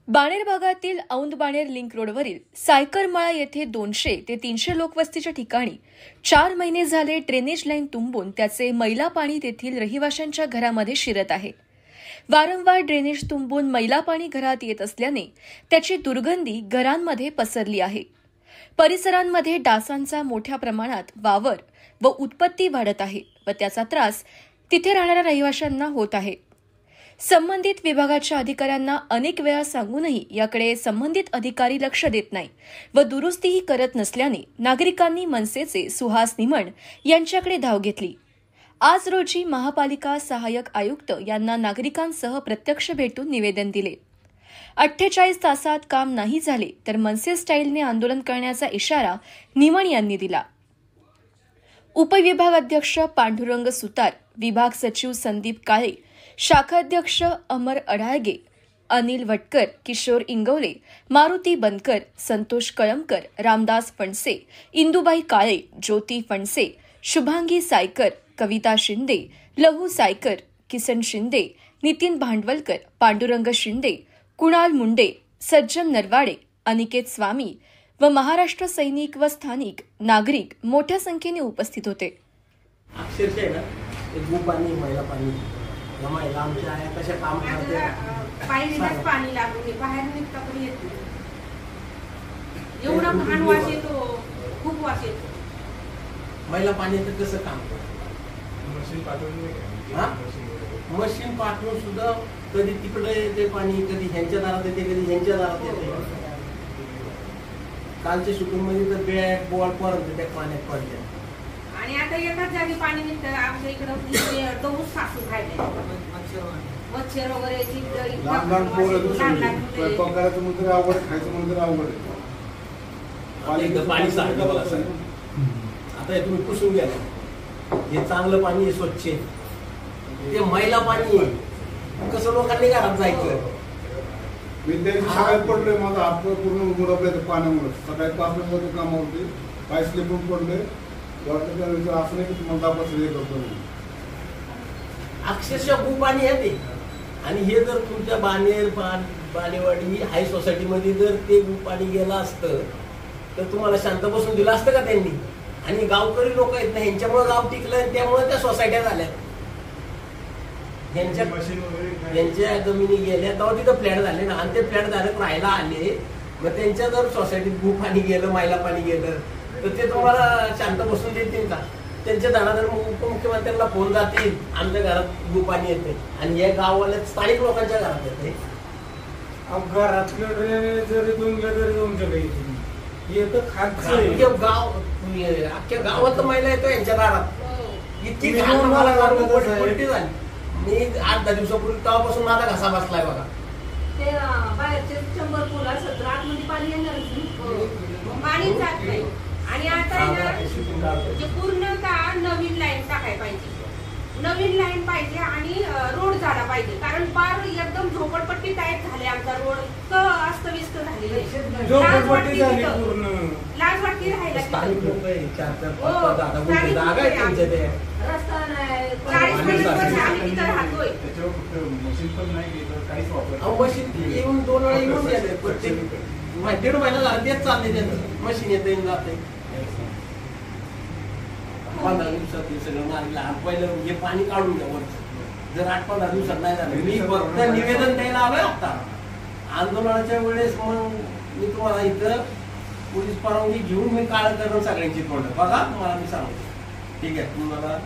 बाणेर भागातील औंध बाणेर लिंक रोडवरील सायकरमाळा येथे 200 ते 300 लोकवस्तीच्या ठिकाणी 4 महिने झाले ड्रेनेज लाईन तुंबून त्याचे मैला पाणी तेथील रहिवाशांच्या घरामध्ये शिरत आहे। वारंवार ड्रेनेज तुंबून मैला पाणी घरात येत असल्याने त्याची दुर्गंधी घरांमध्ये पसरली आहे। परिसरांमध्ये डासांचा मोठ्या प्रमाणात वावर व उत्पत्ती वाढत आहे व त्याचा त्रास तिथे राहणाऱ्या रहिवाशांना होत आहे। संबंधित विभागाच्या अधिकाऱ्यांना अनेक वेळा सांगूनही याकडे संबंधित अधिकारी लक्ष देत नाही व दुरुस्तीही करत नसल्याने नागरिकांनी मनसेचे सुहास निमण यांच्याकडे धाव घेतली। आज रोजी महापालिका सहाय्यक आयुक्त यांना नागरिकांसह प्रत्यक्ष भेटून निवेदन दिले। 48 तासात काम नाही झाले तर मनसे स्टाईलने आंदोलन करण्याचा इशारा निमण यांनी दिला। उपविभाग अध्यक्ष पांडुरंग सुतार, विभाग सचिव संदीप काळे, शाखाध्यक्ष अमर अढाळगे, अनिल वटकर, किशोर इंगवले, मारुती बनकर, संतोष कळमकर, रामदास फणसे, इंदुबाई काळे, ज्योती फणसे, शुभांगी सायकर, कविता शिंदे, लहू सायकर, किसन शिंदे, नितीन भांडवलकर, पांडुरंग शिंदे, कुणाल मुंडे, सज्जन नरवाडे, अनिकेत स्वामी व महाराष्ट्र सैनिक व स्थानिक नागरिक मोठ्या संख्येने उपस्थित होते। अक्षरशः ना एक पाणी मैला पाणी जमायला आमच्या आहे कशा काम करते पाहिलेच पाणी लागून बाहेर निघता पण येत नाही। एवढा घाण वास येतो, खूप वास येतो। मैला पाण्याचं कसं काम मशीन पाठवून सुद्धा कधी तिकडे येते पाणी, कधी ह्यांच्या दारात येते, कधी ह्यांच्या दारात येते। कालच्या शूटिंग मध्ये तर बॅट बॉल परत त्या पाण्यात पडल्या आणि आता एकाच जागी पाणी निघतं। आमच्या इकडे दौस सासू खायले मच्छर वगैरे पाणी सांगतो मला सर। आता हे तुम्ही पुसून घ्या, हे चांगलं पाणी आहे, स्वच्छ आहे। ते मैला पाणी कसं लोकांनी घरात जायचं। सकाळी पडले, माझा हात पूर्ण मुरबले पाण्यामुळे। सकाळी 5 वाजता कामावरती पाय स्लिपून पडले, असं नाही की मला हे करतो। अक्षरशः खूप पाणी आहे ते। आणि हे जर तुमच्या बाणेर बाणेवाडी हाय सोसायटीमध्ये जर ते पाणी गेलं असतं तर तुम्हाला शांत बसून दिलं असतं का त्यांनी? आणि गावकरी लोक आहेत ना, ह्यांच्यामुळे गाव टिकलं, त्यामुळे त्या सोसायट्या झाल्या। त्यांच्या जमिनी गेल्या तेव्हा तिथं फ्लॅट झाले ना, आणि ते फ्लॅट धारक राहायला आले। मग त्यांच्या जर सोसायटीत भू पाणी गेलं, मैला पाणी गेलं तर ते तुम्हाला शांत बसून देतील का? त्यांच्या दारात उपमुख्यमंत्र्यांना फोन जातील, आमच्या घरात भू पाणी येते, आणि या गाववाल्या स्थानिक लोकांच्या घरात येते। घरातलं जरी तुमच्या गाव अख्ख्या गावात मैला येतो यांच्या दारात। इतकी पलटी झाली। मी 8-10 दिवसापूर्वी तेव्हापासून माझा घसा बसलाय बघा। ते बाहेरचे चंबर पुला 17 मध्ये पाणी येणार, पाणी जात नाही। आणि आता पूर्ण का नवीन लाईन टाकायला पाहिजे, नवीन लाईन पाहिजे आणि रोड झाला पाहिजे। कारण पार एकदम झोपडपट्टी टाईप झाले आमचा रोड, अस्तव्यस्त झालेला आहे। लाज वाटते राहायला, रस्ता नाही, 40 आम्ही तिथं राहतोय। मशीन येऊन 2 वेळा येऊन गेले, प्रत्येक 1.5 महिना झाला तेच चालते त्यांचं। मशीन येते जाते 15 दिवसात हे सगळं मारलं। पहिलं हे पाणी काढून द्या वरचं, जर 8-15 दिवसात नाही झालं। मी फक्त निवेदन द्यायला आलोय आता आंदोलनाच्या वेळेस। मग मी तुम्हाला इथं पोलीस परवानगी घेऊन मी काळ करून सगळ्यांची तोंड बघा, तुम्हाला मी सांगतो। ठीक आहे, तुम्हाला